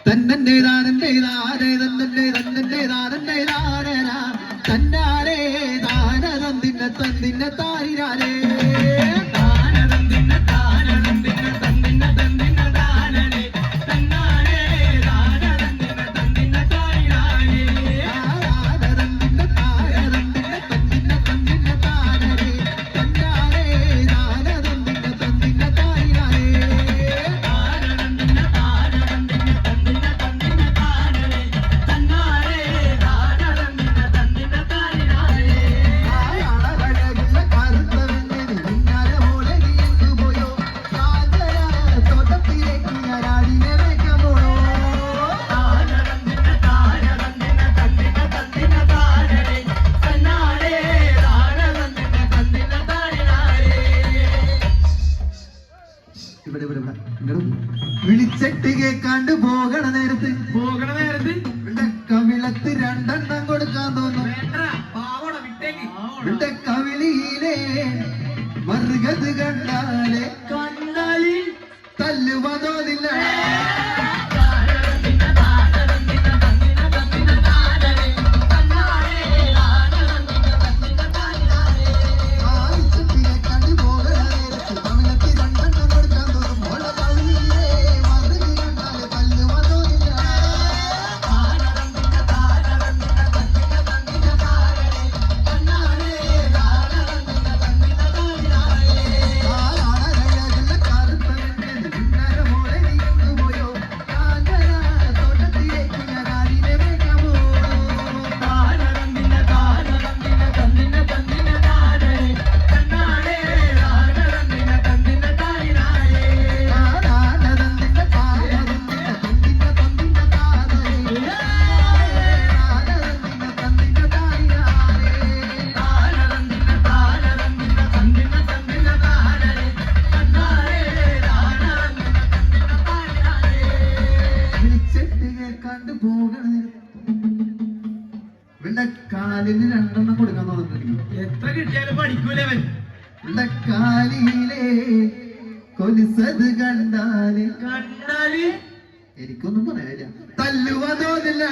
തന്നന്റെ താരന്റെ താരേ തന്നന്റെ തന്നന്റെ താരന്റെ താരന തന്നാരേ താനതന്തിന്ന തന്തിന്ന താരിരാരേ വിളിച്ചിട്ട് കേക്കാണ്ട് പോകണ നേരത്ത് കവിളത്ത് രണ്ടെണ്ണം കൊടുക്കാൻ തോന്നും കവിളിയിലെ മറുകത് കണ്ടാലേ തല്ലുവതോന്നില്ല കാലിന് രണ്ടെണ്ണം കൊടുക്കാൻ തോന്നുന്നു എത്ര കിട്ടിയാലും പഠിക്കൂലവൻ കാലിലെ കൊലിസത് കണ്ടാല് എനിക്കൊന്നും പറയാനില്ല തല്ലുവതോന്നില്ല